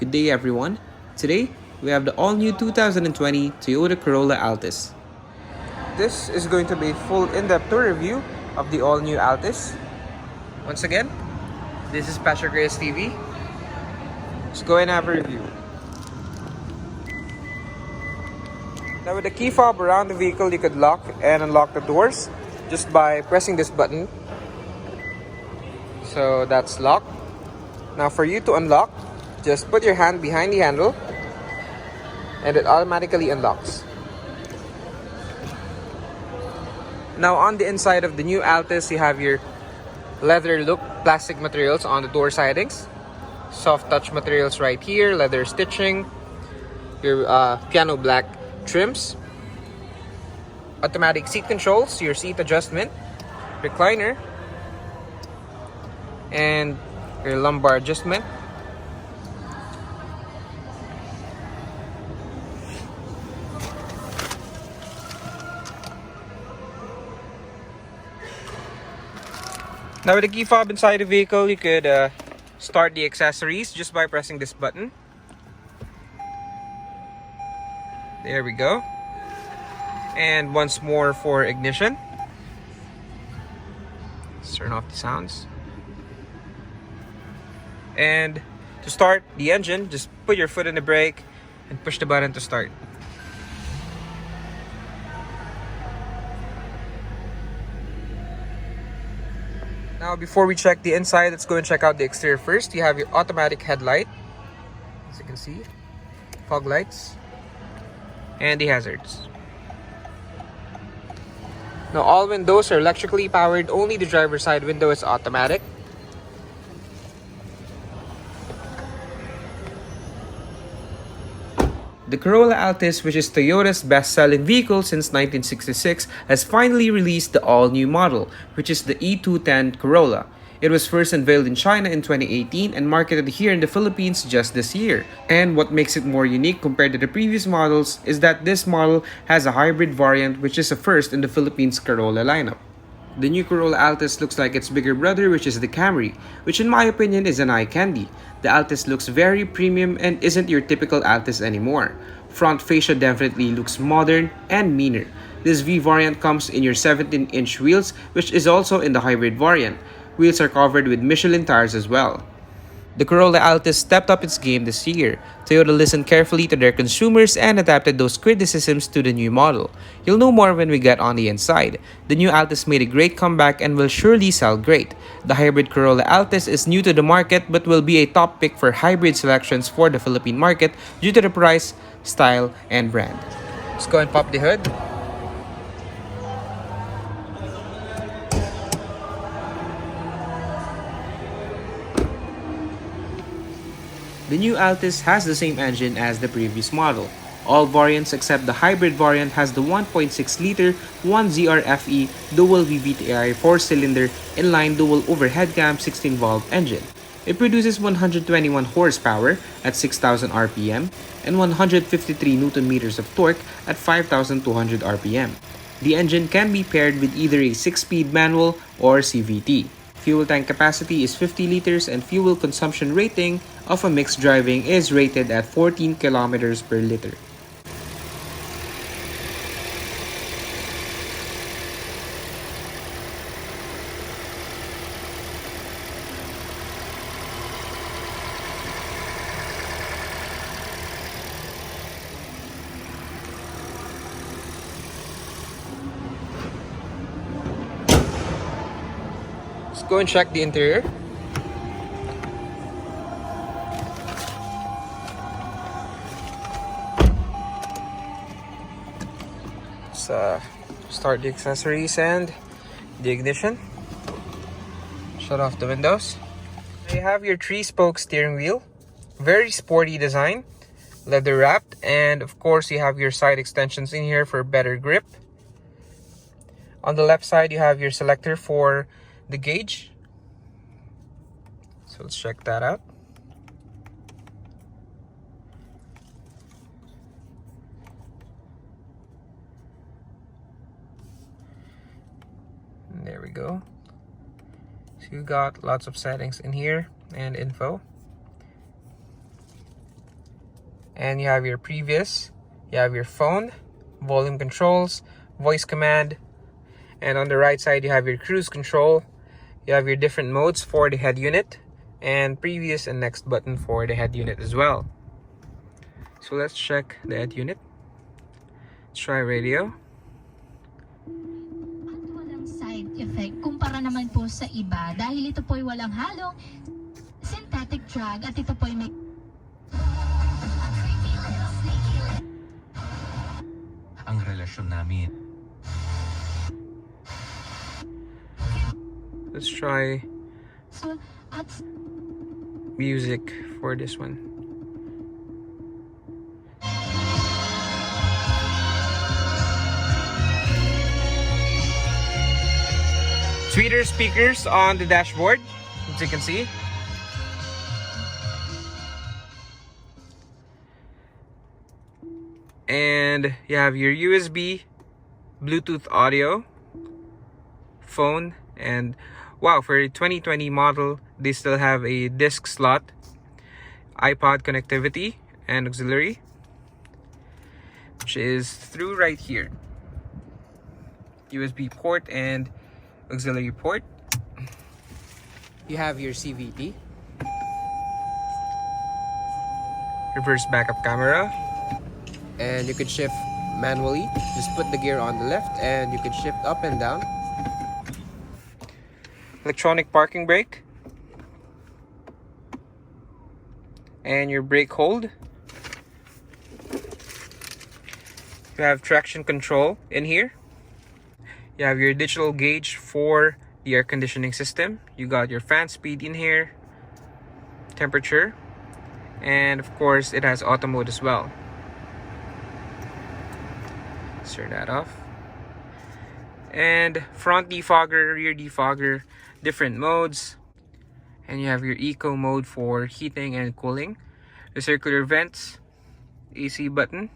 Good day everyone. Today, we have the all-new 2020 Toyota Corolla Altis. This is going to be a full in-depth tour review of the all-new Altis. Once again, this is PatrickReyesTV. Let's go and have a review. Now with the key fob around the vehicle, you could lock and unlock the doors just by pressing this button. So that's locked. Now for you to unlock, just put your hand behind the handle and it automatically unlocks. Now on the inside of the new Altis, you have your leather look plastic materials on the door sidings, soft touch materials right here, leather stitching, your piano black trims, automatic seat controls, your seat adjustment, recliner, and your lumbar adjustment. Now with the key fob inside the vehicle, you could start the accessories just by pressing this button. There we go. And once more for ignition. Let's turn off the sounds. And to start the engine, just put your foot in the brake and push the button to start. Now before we check the inside, let's go and check out the exterior first. You have your automatic headlight, as you can see, fog lights, and the hazards. Now all windows are electrically powered, only the driver's side window is automatic. The Corolla Altis, which is Toyota's best-selling vehicle since 1966, has finally released the all-new model, which is the E210 Corolla. It was first unveiled in China in 2018 and marketed here in the Philippines just this year. And what makes it more unique compared to the previous models is that this model has a hybrid variant, which is a first in the Philippines Corolla lineup. The new Corolla Altis looks like its bigger brother, which is the Camry, which in my opinion is an eye candy. The Altis looks very premium and isn't your typical Altis anymore. Front fascia definitely looks modern and meaner. This V variant comes in your 17-inch wheels, which is also in the hybrid variant. Wheels are covered with Michelin tires as well. The Corolla Altis stepped up its game this year. Toyota listened carefully to their consumers and adapted those criticisms to the new model. You'll know more when we get on the inside. The new Altis made a great comeback and will surely sell great. The hybrid Corolla Altis is new to the market but will be a top pick for hybrid selections for the Philippine market due to the price, style, and brand. Let's go and pop the hood. The new Altis has the same engine as the previous model. All variants except the hybrid variant has the 1.6-liter 1ZR-FE dual VVTi 4-cylinder inline dual overhead cam 16-valve engine. It produces 121 horsepower at 6,000 RPM and 153 Nm of torque at 5,200 RPM. The engine can be paired with either a 6-speed manual or CVT. Fuel tank capacity is 50 liters and fuel consumption rating of a mixed driving is rated at 14 kilometers per liter. Let's go and check the interior. Let's start the accessories and the ignition. Shut off the windows. You have your 3-spoke steering wheel, very sporty design, leather wrapped, and of course you have your side extensions in here for better grip. On the left side you have your selector for the gauge, so let's check that out. And there we go. So you got lots of settings in here and info. And you have your previous, you have your phone, volume controls, voice command, and on the right side you have your cruise control. You have your different modes for the head unit, and previous and next button for the head unit as well. So let's check the head unit. Let's try radio. At walang side effect kumpara naman po sa iba dahil ito po ay walang halong synthetic drug at ito po ay may ang relasyon namin. Let's try so, at music for this one. Tweeter speakers on the dashboard, as you can see. And you have your USB, Bluetooth audio, phone, and wow, for a 2020 model, they still have a disc slot, iPod connectivity, and auxiliary, which is through right here. USB port and auxiliary port. You have your CVT, reverse backup camera, and you could shift manually. Just put the gear on the left and you could shift up and down. Electronic parking brake, and your brake hold. You have traction control in here. You have your digital gauge for the air conditioning system. You got your fan speed in here, temperature, and of course it has auto mode as well. Let's turn that off. And front defogger, rear defogger, different modes. And you have your eco mode for heating and cooling. The circular vents, AC button.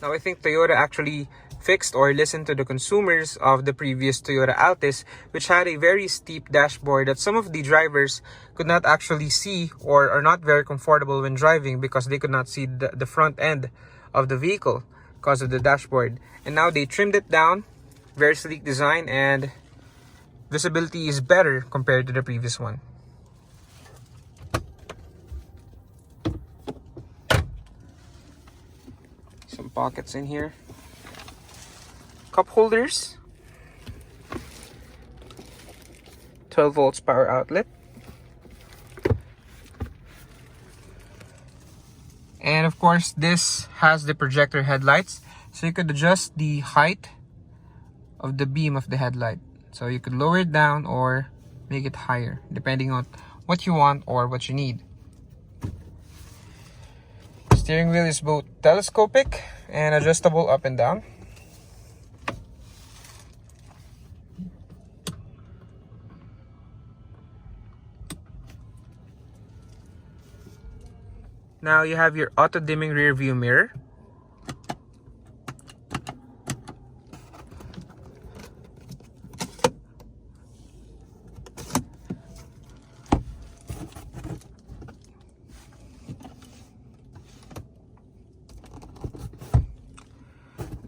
Now I think Toyota actually fixed or listened to the consumers of the previous Toyota Altis, which had a very steep dashboard that some of the drivers could not actually see or are not very comfortable when driving because they could not see the front end of the vehicle because of the dashboard. And now they trimmed it down, very sleek design, and visibility is better compared to the previous one. Some pockets in here. Cup holders, 12 volts power outlet, and of course this has the projector headlights, so you could adjust the height of the beam of the headlight, so you could lower it down or make it higher depending on what you want or what you need. Steering wheel is both telescopic and adjustable up and down. Now you have your auto dimming rear view mirror.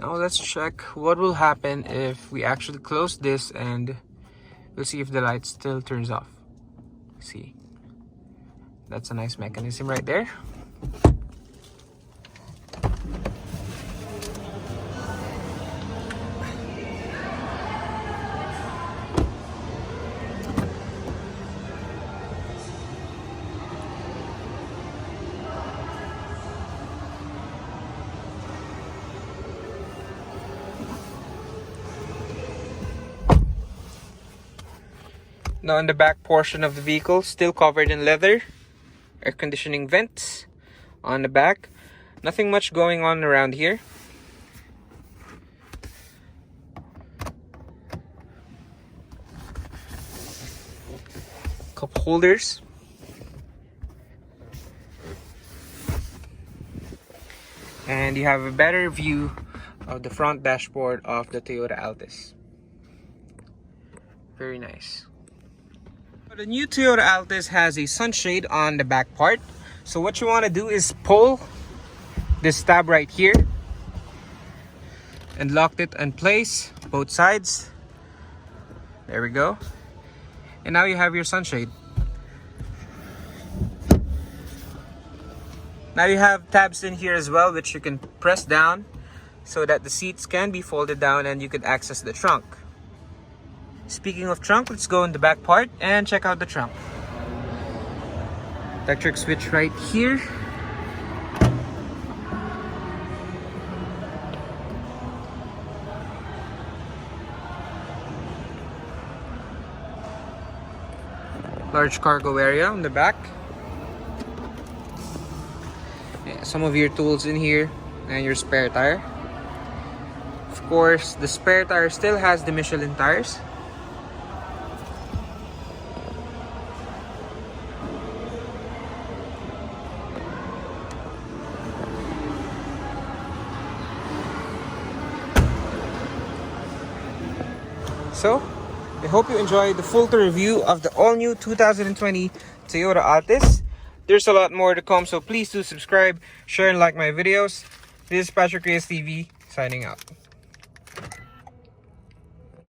Now let's check what will happen if we actually close this, and we'll see if the light still turns off. See, that's a nice mechanism right there. Now in the back portion of the vehicle, still covered in leather, air conditioning vents on the back. Nothing much going on around here. Cup holders. And you have a better view of the front dashboard of the Toyota Altis. Very nice. The new Toyota Altis has a sunshade on the back part, So what you want to do is pull this tab right here and lock it in place, both sides. There we go. And now you have your sunshade. Now you have tabs in here as well, which you can press down so that the seats can be folded down and you could access the trunk. Speaking of trunk, let's go in the back part and check out the trunk. Electric switch right here. Large cargo area on the back. Yeah, some of your tools in here and your spare tire. Of course, the spare tire still has the Michelin tires. So, I hope you enjoyed the full review of the all-new 2020 Toyota Altis. There's a lot more to come, so please do subscribe, share, and like my videos. This is PatrickReyesTV signing out.